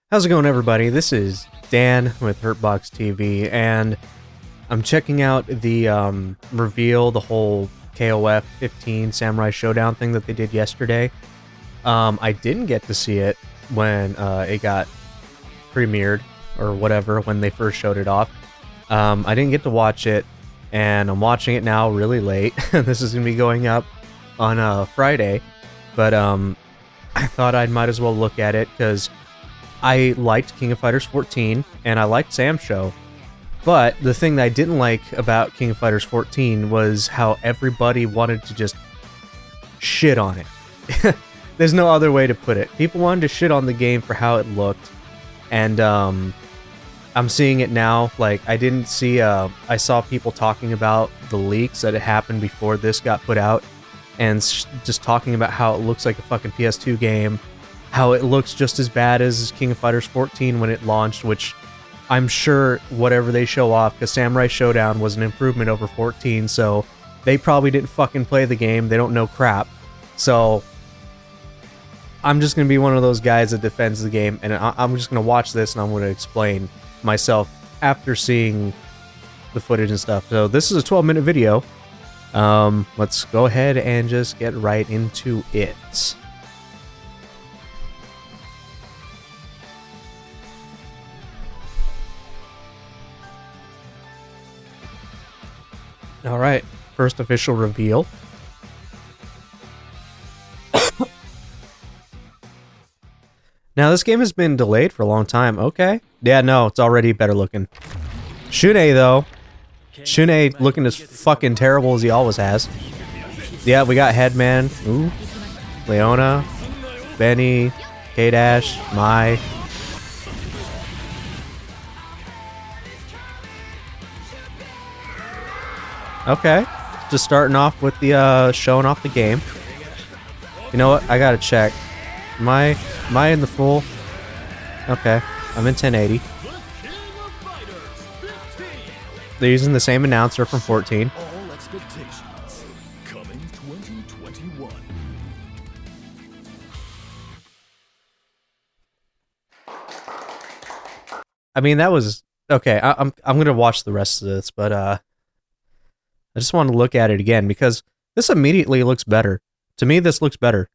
How's it going, everybody? This is Dan with HurtboxTV, and I'm checking out the reveal, the whole KOF 15 Samurai Showdown thing that they did yesterday. I didn't get to see it when it got premiered, or whatever, when they first showed it off. I didn't get to watch it, and I'm watching it now really late. This is going to be going up on Friday, but I thought I might as well look at it, because I liked King of Fighters 14, and I liked SAMSHO, but the thing that I didn't like about King of Fighters 14 was how everybody wanted to just shit on it. There's no other way to put it. People wanted to shit on the game for how it looked, and I'm seeing it now. Like, I didn't see, I saw people talking about the leaks that had happened before this got put out, and just talking about how it looks like a fucking PS2 game, how it looks just as bad as King of Fighters 14 when it launched, which I'm sure whatever they show off, because Samurai Shodown was an improvement over 14, so they probably didn't fucking play the game, they don't know crap. So I'm just going to be one of those guys that defends the game, and I'm just going to watch this and I'm going to explain myself after seeing the footage and stuff. So this is a 12-minute video. Let's go ahead and just get right into it. Alright, first official reveal. Now, this game has been delayed for a long time. Okay. Yeah, no, it's already better looking. Shune, though. Shune looking as fucking terrible as he always has. Yeah, we got Headman. Ooh. Leona. Benny. K-Dash. Mai. Okay, just starting off with the showing off the game. You know what? I gotta check. Am I in the full? Okay, I'm in 1080. They're using the same announcer from 14. All expectations coming 2021. I mean, that was okay. I'm gonna watch the rest of this, but I just want to look at it again because this immediately looks better. To me, this looks better.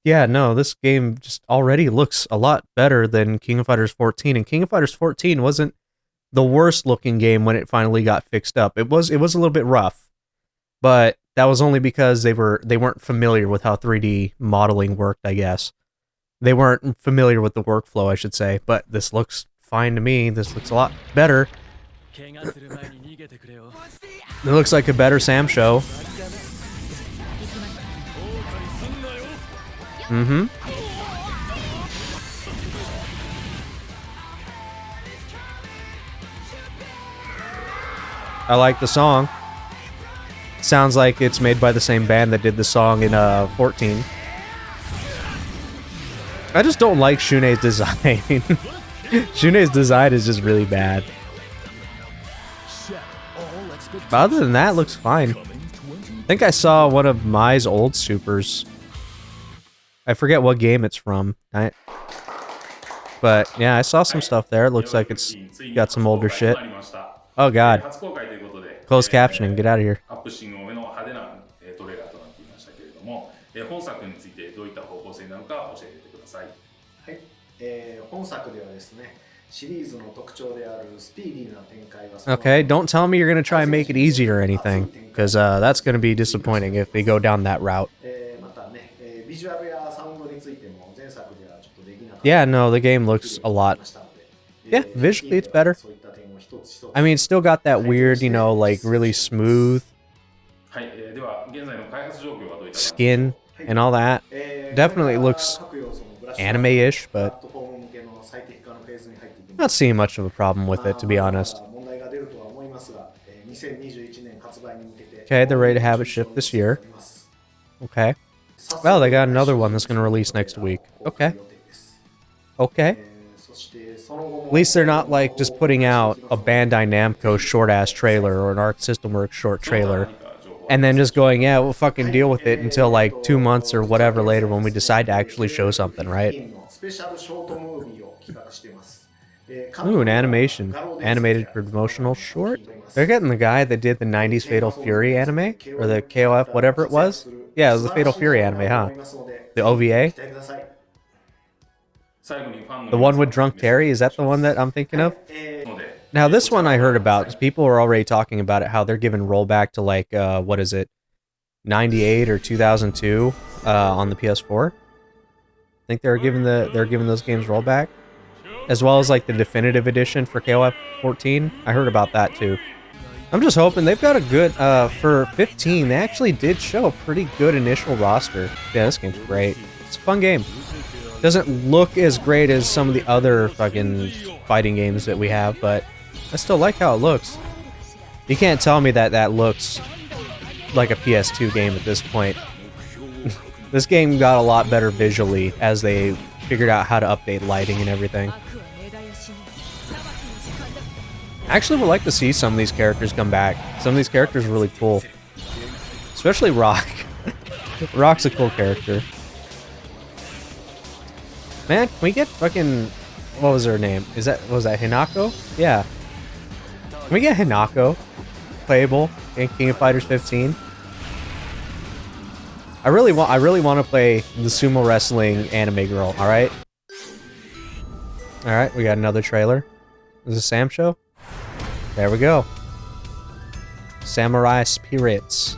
Yeah, no, this game just already looks a lot better than King of Fighters 14, and King of Fighters 14 wasn't the worst looking game when it finally got fixed up. It was a little bit rough, but that was only because they weren't familiar with how 3D modeling worked, I guess. They weren't familiar with the workflow, I should say, but this looks fine to me. This looks a lot better. It looks like a better SAMSHO. Mm-hmm. I like the song. Sounds like it's made by the same band that did the song in 14. I just don't like Shune's design. Shune's design is just really bad. But other than that, it looks fine. I think I saw one of Mai's old supers. I forget what game it's from. But yeah, I saw some stuff there. It looks like it's got some older shit. Oh god. Closed captioning, get out of here. 本作についてどういった方向性なのか教えてください。はい、本作ではですね、シリーズの特徴であるスピーディーな展開は Okay, don't tell me you're going to try and make it easy or anything, because that's going to be disappointing if they go down that route. またね、ビジュアルやサウンドについても前作ではちょっとできなかった。 Yeah, no, the game looks a lot. Yeah, visually it's better. I mean, it's still got that weird, you know, like really smooth skin and all that. Definitely looks anime-ish, but not seeing much of a problem with it, to be honest. Okay, they're ready to have it shipped this year. Okay. Well, they got another one that's going to release next week. Okay. Okay. At least they're not, like, just putting out a Bandai Namco short-ass trailer or an Arc System Works short trailer. and then just going, yeah, we'll fucking deal with it until like 2 months or whatever later when we decide to actually show something, right? Ooh, an animation. Animated promotional short? They're getting the guy that did the 90s Fatal Fury anime? Or the KOF, whatever it was? Yeah, it was the Fatal Fury anime, huh? The OVA? The one with Drunk Terry? Is that the one that I'm thinking of? Now, this one I heard about. People were already talking about it, how they're giving rollback to like, what is it? 98 or 2002 on the PS4. I think they're giving those games rollback. As well as like the definitive edition for KOF 14. I heard about that too. I'm just hoping they've got a good, for 15, they actually did show a pretty good initial roster. Yeah, this game's great. It's a fun game. Doesn't look as great as some of the other fucking fighting games that we have, but I still like how it looks. You can't tell me that that looks like a PS2 game at this point. This game got a lot better visually as they figured out how to update lighting and everything. I actually would like to see some of these characters come back. Some of these characters are really cool. Especially Rock. Rock's a cool character. Man, can we get fucking... What was her name? Was that Hinako? Yeah. Can we get Hinako playable in King of Fighters 15? I really want to play the sumo wrestling anime girl, alright? Alright, we got another trailer. Is this SAMSHO? There we go. Samurai Spirits.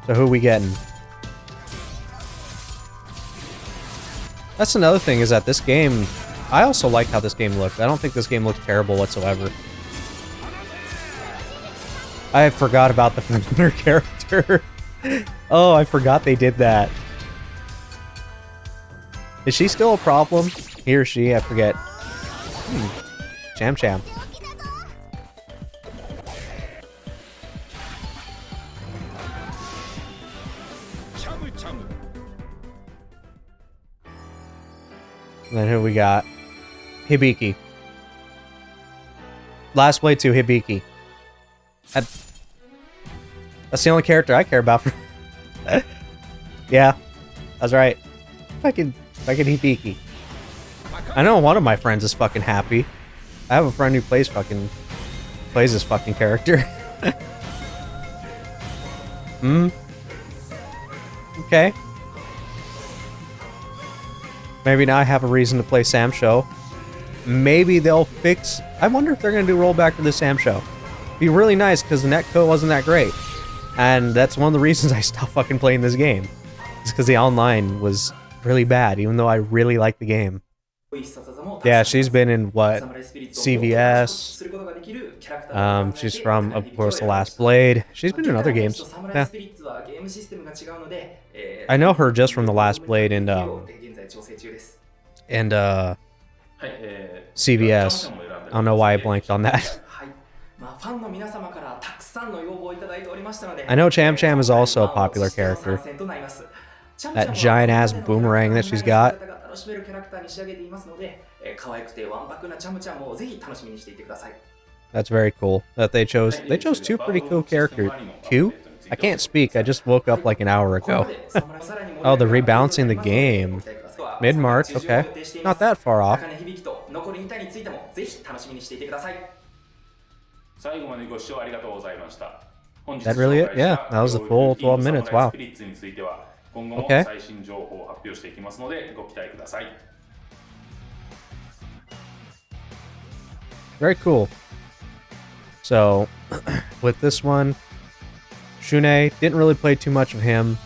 So who we getting? That's another thing, is that this game... I also like how this game looked. I don't think this game looked terrible whatsoever. I forgot about the familiar character. Oh, I forgot they did that. Is she still a problem? He or she? I forget. Cham Cham. And then who we got? Hibiki. Last Blade 2, Hibiki. That's the only character I care about. Yeah, that's right. Fucking Hibiki. I know one of my friends is fucking happy. I have a friend who plays this fucking character. Okay. Maybe now I have a reason to play SAMSHO. Maybe they'll fix... I wonder if they're going to do rollback to the SAMSHO. Be really nice, because the netcode wasn't that great. And that's one of the reasons I stopped fucking playing this game. It's because the online was really bad, even though I really like the game. Yeah, she's been in, what, CVS. She's from, of course, The Last Blade. She's been in other games. Yeah. I know her just from The Last Blade and CVS. I don't know why I blanked on that. I know Cham Cham is also a popular character. That giant ass boomerang that she's got. That's very cool that they chose two pretty cool characters. Two? I can't speak, I just woke up like an hour ago. Oh, they're rebalancing the game. Mid-March, okay. Not that far off. That really it? Yeah, that was the full 12 minutes, wow. Okay. Very cool. So, with this one, Shune, didn't really play too much of him.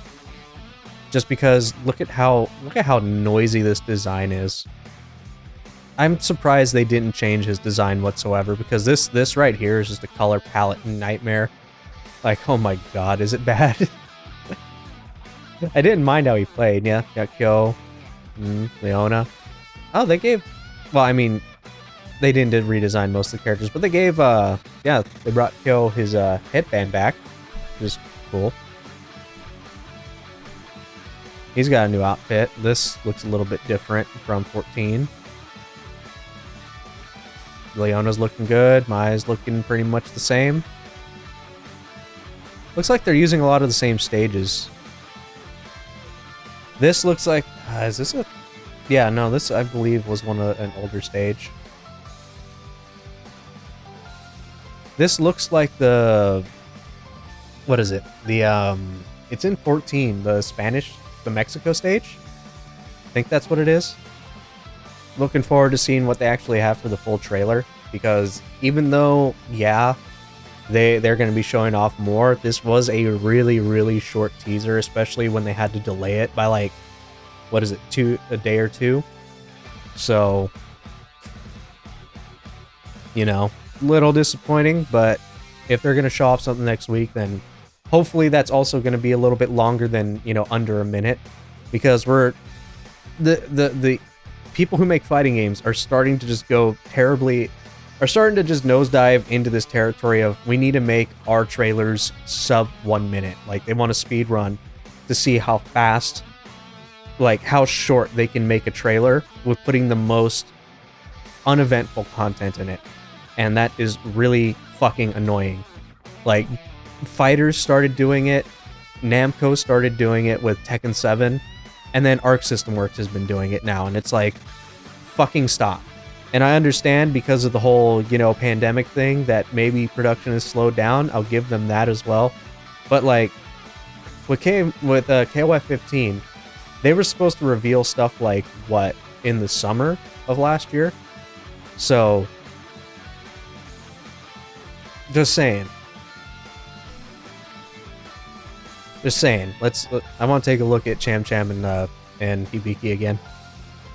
Just because look at how noisy this design is. I'm surprised they didn't change his design whatsoever, because this right here is just a color palette nightmare. Like, oh my god, is it bad? I didn't mind how he played. Yeah, got Kyo, Leona. Oh, they gave... Well, I mean, they did redesign most of the characters, but they gave, yeah, they brought Kyo his headband back, which is cool. He's got a new outfit. This looks a little bit different from 14. Leona's looking good. Mai's looking pretty much the same. Looks like they're using a lot of the same stages. This looks like... is this a... Yeah, no, this I believe was an older stage. This looks like the... What is it? The, it's in 14, the Mexico stage? I think that's what it is. Looking forward to seeing what they actually have for the full trailer, because even though, yeah, they're going to be showing off more, this was a really, really short teaser, especially when they had to delay it by, like, what is it, a day or two? So, you know, little disappointing, but if they're going to show off something next week, then hopefully that's also going to be a little bit longer than, you know, under a minute, because the people who make fighting games are starting to just nosedive into this territory of, we need to make our trailers sub 1 minute. Like, they want to speed run to see how fast, like, how short they can make a trailer with putting the most uneventful content in it. And that is really fucking annoying. Like, Fighters started doing it, Namco started doing it with Tekken 7, and then Arc System Works has been doing it now, and it's like, fucking stop. And I understand because of the whole, you know, pandemic thing that maybe production has slowed down. I'll give them that as well. But like, with KOF 15, they were supposed to reveal stuff like, what, in the summer of last year? So, just saying. I want to take a look at Cham Cham and Hibiki again.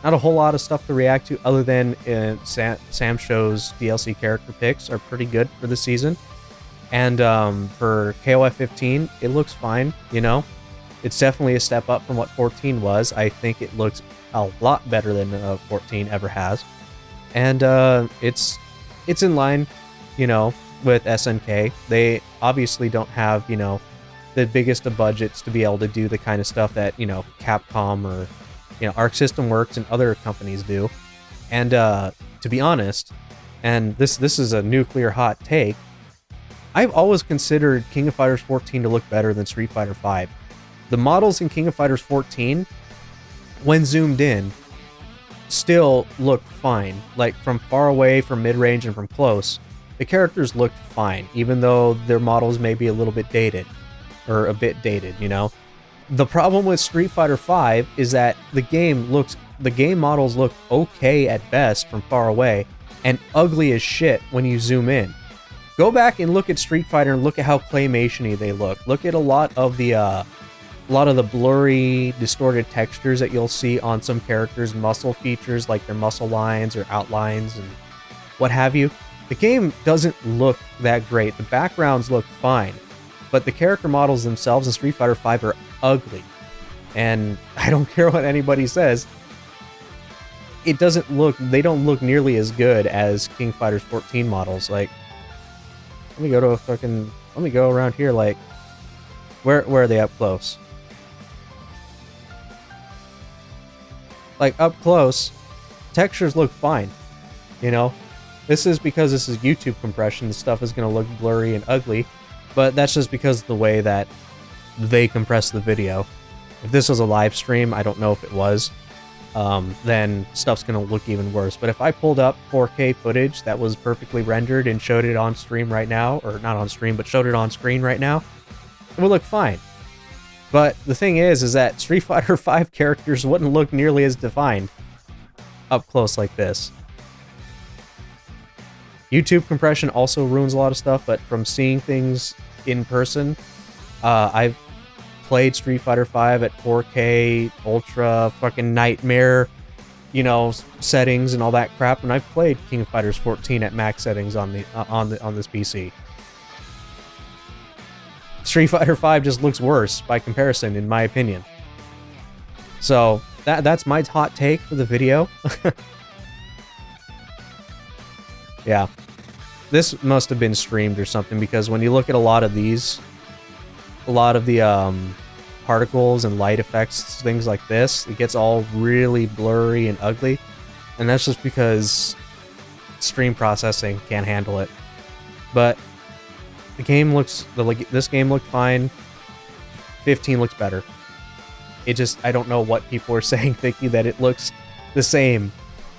Not a whole lot of stuff to react to other than SAMSHO's DLC character picks are pretty good for the season. And for KOF 15, it looks fine, you know? It's definitely a step up from what 14 was. I think it looks a lot better than 14 ever has. And it's in line, you know, with SNK. They obviously don't have, you know, the biggest of budgets to be able to do the kind of stuff that, you know, Capcom or, you know, Arc System Works and other companies do. And to be honest, and this is a nuclear hot take, I've always considered King of Fighters 14 to look better than Street Fighter 5. The models in King of Fighters 14, when zoomed in, still looked fine. Like, from far away, from mid-range, and from close, the characters looked fine, even though their models may be a little bit dated. Or a bit dated, you know? The problem with Street Fighter 5 is that the game models look okay at best from far away, and ugly as shit when you zoom in. Go back and look at Street Fighter and look at how claymation-y they look. Look at a lot of the blurry, distorted textures that you'll see on some characters' muscle features, like their muscle lines or outlines and what have you. The game doesn't look that great. The backgrounds look fine, but the character models themselves in Street Fighter 5 are ugly. And I don't care what anybody says, they don't look nearly as good as King of Fighters 14 models. Like, let me go around here, like, where are they up close? Like, up close, textures look fine, you know? This is because this is YouTube compression, the stuff is going to look blurry and ugly, but that's just because of the way that they compress the video. If this was a live stream, I don't know if it was, then stuff's going to look even worse. But if I pulled up 4K footage that was perfectly rendered and showed it on stream right now, or not on stream, but showed it on screen right now, it would look fine. But the thing is that Street Fighter 5 characters wouldn't look nearly as defined up close like this. YouTube compression also ruins a lot of stuff, but from seeing things in person, I've played Street Fighter 5 at 4K, ultra, fucking nightmare, you know, settings and all that crap, and I've played King of Fighters 14 at max settings on this PC. Street Fighter 5 just looks worse by comparison, in my opinion. So that's my hot take for the video. Yeah, this must have been streamed or something, because when you look at a lot of the particles and light effects, things like this, it gets all really blurry and ugly, and that's just because stream processing can't handle it. But The game looks, this game looked fine. 15 looks better. It just, I don't know what people are saying, thinking that it looks the same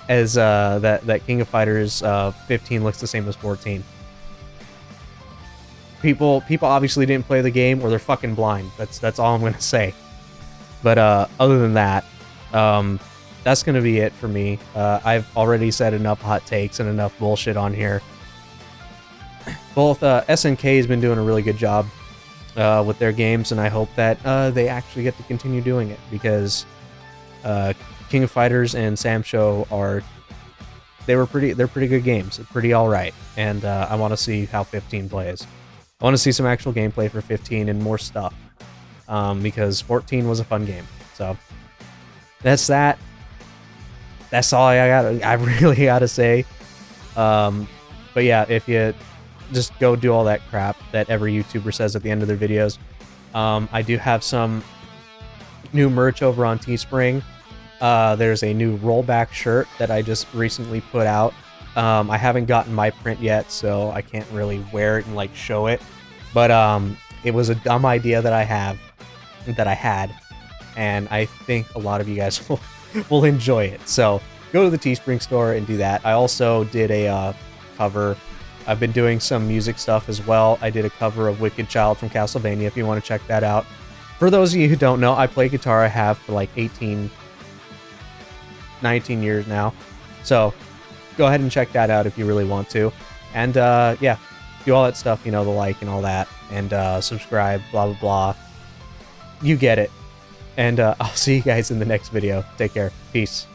as that King of Fighters 15 looks the same as 14. People obviously didn't play the game, or they're fucking blind. That's all I'm gonna say. But other than that, that's gonna be it for me. I've already said enough hot takes and enough bullshit on here. Both SNK has been doing a really good job with their games, and I hope that they actually get to continue doing it, because King of Fighters and SAMSHO they're pretty good games. They're pretty alright, and I want to see how 15 plays. I want to see some actual gameplay for 15 and more stuff, because 14 was a fun game. So that's that. That's all I really gotta say. But yeah, if you just go do all that crap that every YouTuber says at the end of their videos, I do have some new merch over on Teespring. There's a new rollback shirt that I just recently put out. I haven't gotten my print yet, so I can't really wear it and like show it. But it was a dumb idea that I had, and I think a lot of you guys will enjoy it. So go to the Teespring store and do that. I also did a cover. I've been doing some music stuff as well. I did a cover of Wicked Child from Castlevania, if you want to check that out. For those of you who don't know, I play guitar. I have for like 19 years now. So go ahead and check that out if you really want to. And yeah, do all that stuff, you know, the like and all that. And subscribe, blah, blah, blah. You get it. And I'll see you guys in the next video. Take care. Peace.